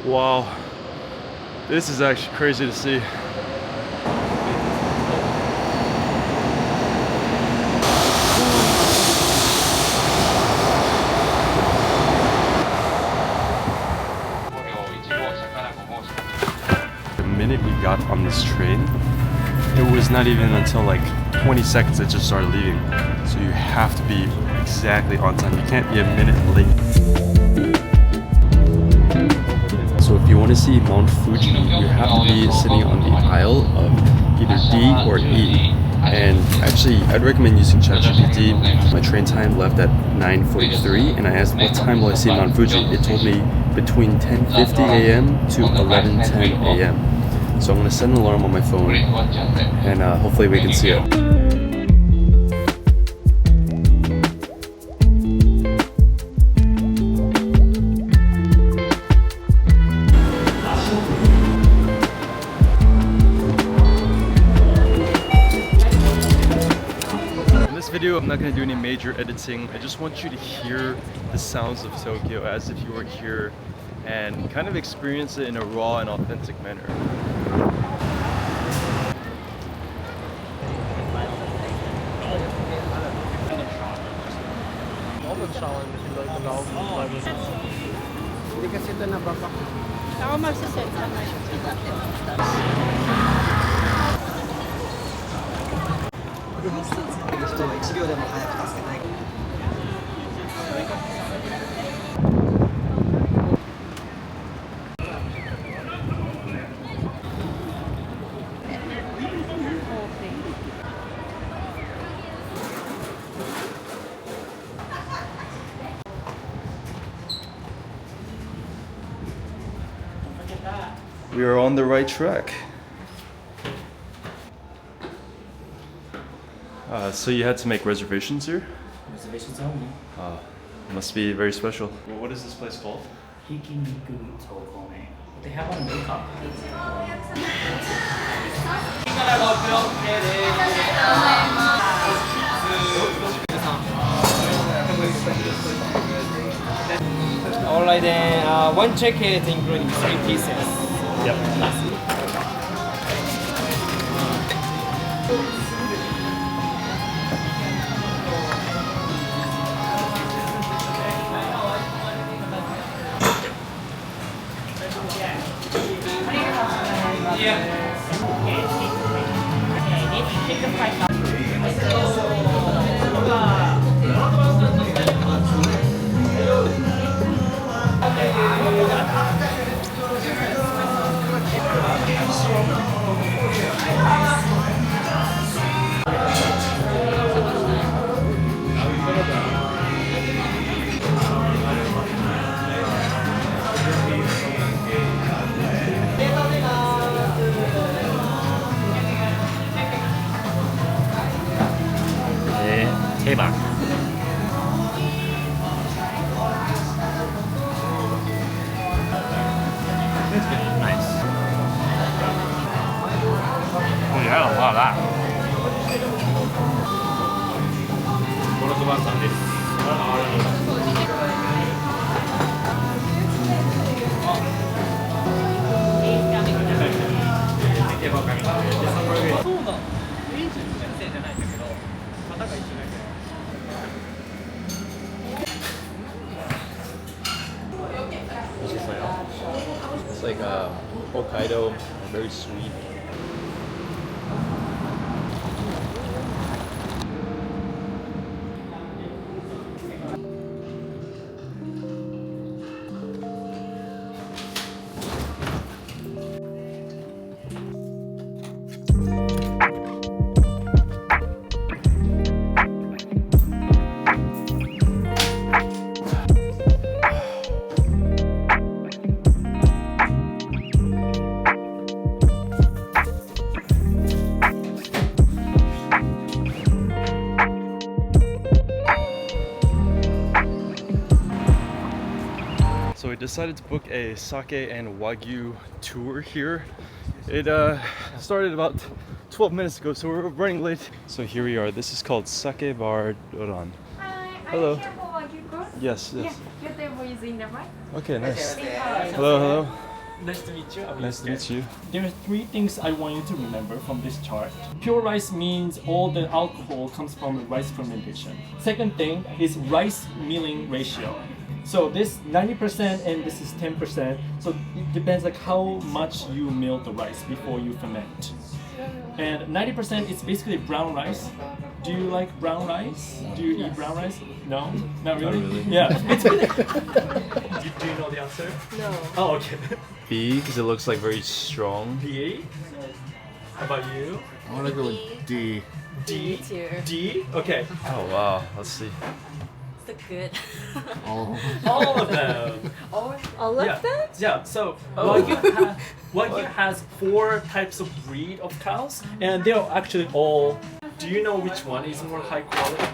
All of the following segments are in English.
Wow, this is actually crazy to see. The minute we got on this train, it was not even until like 20 seconds it just started leaving. So you have to be exactly on time. You can't be a minute late. So if you want to see Mount Fuji, you have to be sitting on the aisle of either D or E. And actually, I'd recommend using ChatGPT. My train time left at 9:43, and I asked what time will I see Mount Fuji. It told me between 10:50 a.m. to 11:10 a.m. So I'm going to set an alarm on my phone, and hopefully we can see it. Video, I'm not going to do any major editing. I just want you to hear the sounds of Tokyo as if you were here and kind of experience it in a raw and authentic manner. We are on the right track. So you had to make reservations here? Reservations only. Must be very special. Well, what is this place called? Hikiniku Tokome. They have one makeup. Alright then, one ticket including 3 pieces. Yep. 대박. Nice. Oh, you had a lot of that. It's like Hokkaido, very sweet. So we decided to book a sake and wagyu tour here. It started about 12 minutes ago, so we're running late. So here we are. This is called Sake Bar Doran. Hi, Hello. are you here for wagyu course? Yes, yes. Yeah, your table is in the right. Okay, nice. Hello. Hello, hello. Nice to meet you. Nice to meet you. There are three things I want you to remember from this chart. Pure rice means all the alcohol comes from rice fermentation. Second thing is rice milling ratio. So this 90% and this is 10%. So it depends like how much you mill the rice before you ferment. And 90% is basically brown rice. Do you like brown rice? Do you eat brown rice? No? Not really? Not really. Yeah. It's do you know the answer? No. Oh, okay. B, because it looks like very strong. B. How about you? I want to go with D. D. too. D. Okay. Oh wow, let's see. So good. Oh. All of them. All of Yeah. them? Yeah. So Wagyu has 4 types of breed of cows, and they're actually all. Do you know which one is more high quality?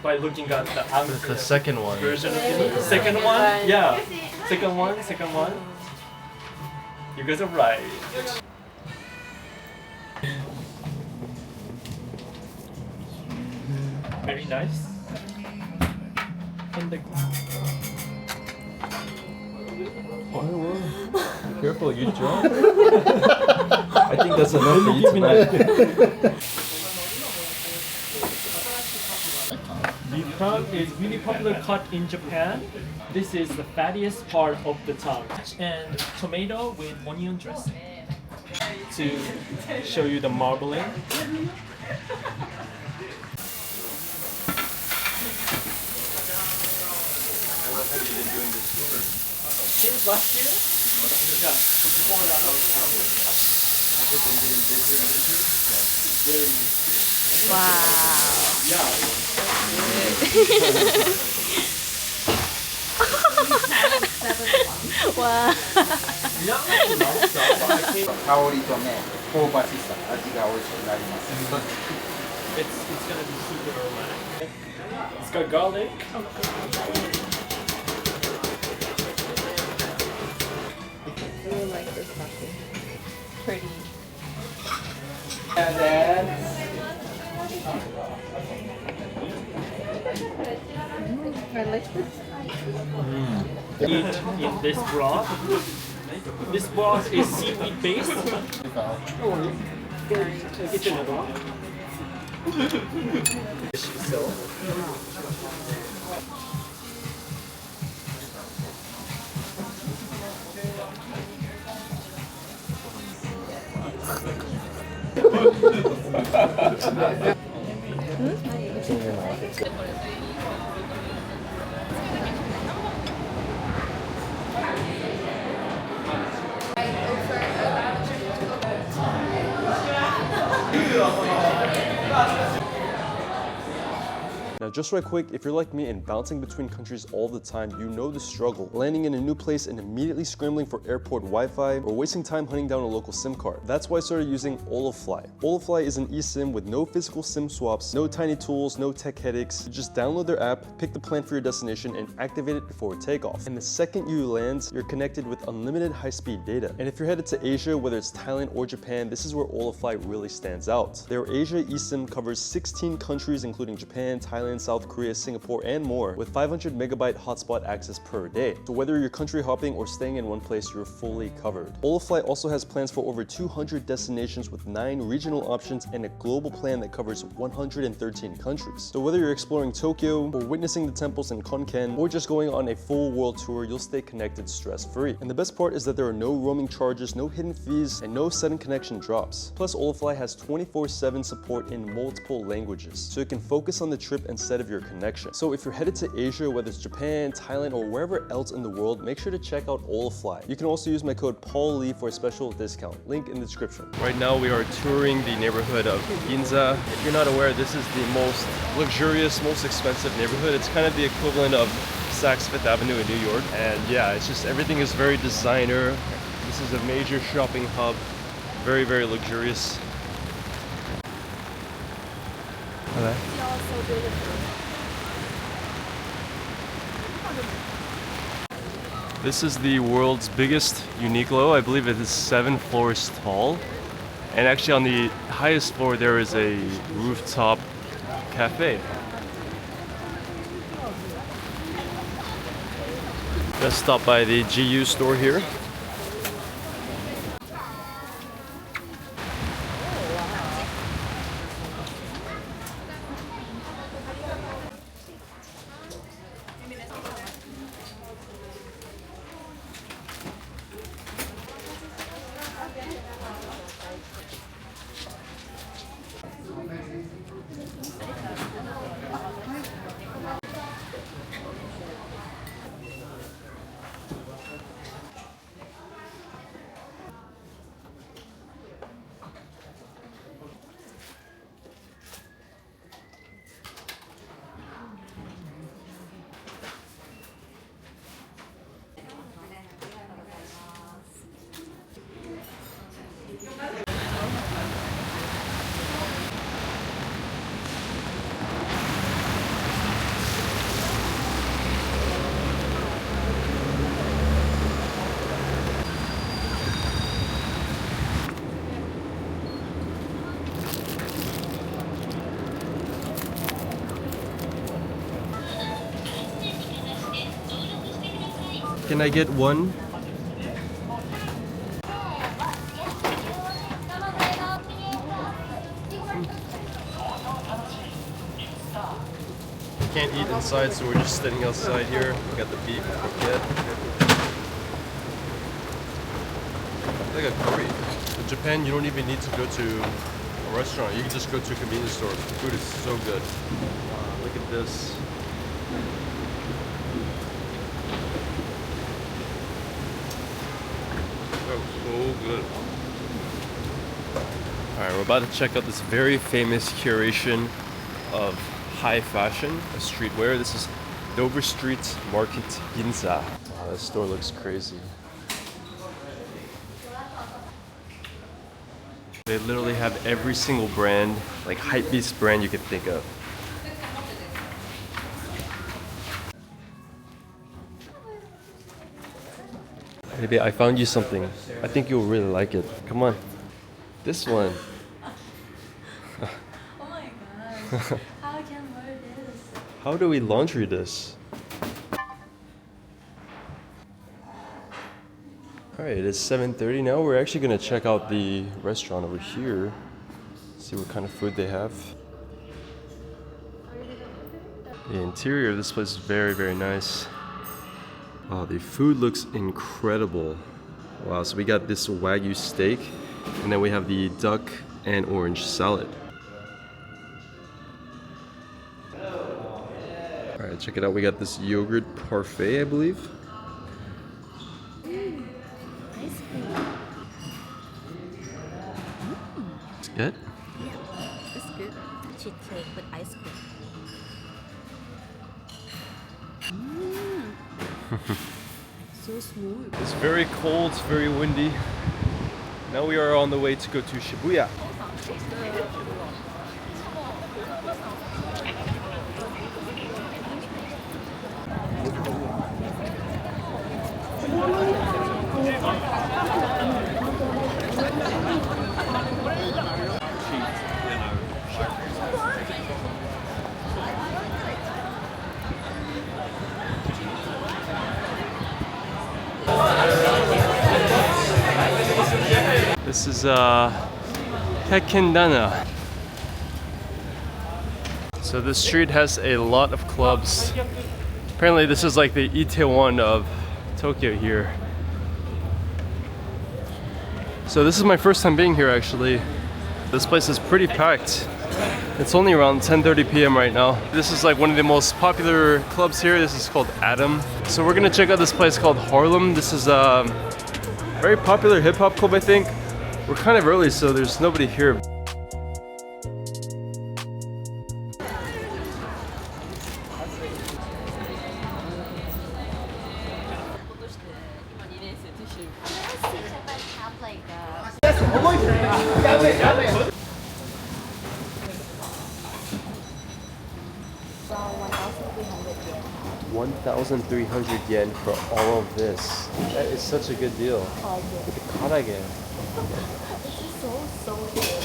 By looking at the second one. version of Maybe it. the Second second one? one. Yeah. Second one. You guys are right. Very nice. And the Be careful, you drunk. I think that's enough for you tonight. beef tongue is really popular cut in Japan. This is the fattiest part of the tongue. And tomato with onion dressing. To show you the marbling. Since last year? Yeah. Before that. Wow. Yeah. Wow. 香りとね、香ばしさ、味が美味しくなります。 It's gonna be super aromatic. It's got garlic. I really like this coffee. Pretty. And then, I like this. Eat in this broth. This broth is seaweed based. Get another one. So. Now just right quick, if you're like me and bouncing between countries all the time, you know the struggle. Landing in a new place and immediately scrambling for airport Wi-Fi or wasting time hunting down a local SIM card. That's why I started using Olafly. Olafly is an eSIM with no physical SIM swaps, no tiny tools, no tech headaches. You just download their app, pick the plan for your destination, and activate it before takeoff. And the second you land, you're connected with unlimited high-speed data. And if you're headed to Asia, whether it's Thailand or Japan, this is where Olafly really stands out. Their Asia eSIM covers 16 countries including Japan, Thailand, South Korea, Singapore, and more, with 500 megabyte hotspot access per day. So whether you're country hopping or staying in one place, you're fully covered. Olafly also has plans for over 200 destinations with 9 regional options and a global plan that covers 113 countries. So whether you're exploring Tokyo or witnessing the temples in Konkan or just going on a full world tour, you'll stay connected stress-free. And the best part is that there are no roaming charges, no hidden fees, and no sudden connection drops. Plus, Olafly has 24/7 support in multiple languages, so you can focus on the trip instead of your connection. So if you're headed to Asia, whether it's Japan, Thailand, or wherever else in the world, make sure to check out Olafly. You can also use my code PaulLee for a special discount. Link in the description. Right now we are touring the neighborhood of Ginza. If you're not aware, this is the most luxurious, most expensive neighborhood. It's kind of the equivalent of Saks Fifth Avenue in New York. And yeah, it's just everything is very designer. This is a major shopping hub. Very, very luxurious. Hello. This is the world's biggest Uniqlo. I believe it is 7 floors tall. And actually on the highest floor there is a rooftop cafe. Let's stop by the GU store here. Can I get one? Can't eat inside, so we're just standing outside here. We got the beef croquette. Like a curry. In Japan, you don't even need to go to a restaurant. You can just go to a convenience store. The food is so good. Look at this. So good. Alright, we're about to check out this very famous curation of high fashion, a streetwear. This is Dover Street Market Ginza. Wow, this store looks crazy. They literally have every single brand, like hypebeast brand you can think of. Baby, I found you something. I think you'll really like it. Come on. This one. Oh my gosh. How can I wear this? How do we laundry this? Alright, it's 7:30 now. We're actually gonna check out the restaurant over here. See what kind of food they have. The interior of this place is very, very nice. Wow, the food looks incredible. Wow, so we got this wagyu steak, and then we have the duck and orange salad. Alright, check it out. We got this yogurt parfait, I believe. Ice cream. It's good? Yeah, it's good. Cheese cake with ice cream. So smooth. It's very cold, it's very windy. Now we are on the way to go to Shibuya. This is Tekendana. So this street has a lot of clubs. Apparently this is like the Itaewon of Tokyo here. So this is my first time being here actually. This place is pretty packed. It's only around 10:30 p.m. right now. This is like one of the most popular clubs here. This is called Adam. So we're gonna check out this place called Harlem. This is a very popular hip hop club, I think. We're kind of early, so there's nobody here. $1,300 for all of this. That is such a good deal. Look at karage. This is so good.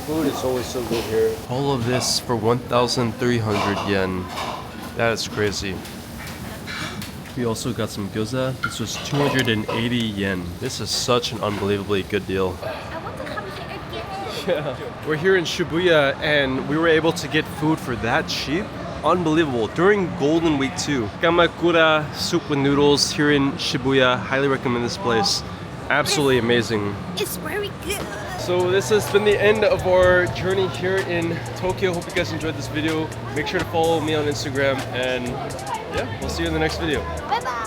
Food is always so good here. All of this for 1,300 yen. That is crazy. We also got some gyoza. This was 280 yen. This is such an unbelievably good deal. I want to come here again. Yeah. We're here in Shibuya and we were able to get food for that cheap. Unbelievable. During Golden Week too. Kamakura soup with noodles here in Shibuya. Highly recommend this place. Absolutely amazing. It's very good. So this has been the end of our journey here in Tokyo. Hope you guys enjoyed this video. Make sure to follow me on Instagram and yeah, we'll see you in the next video. Bye bye.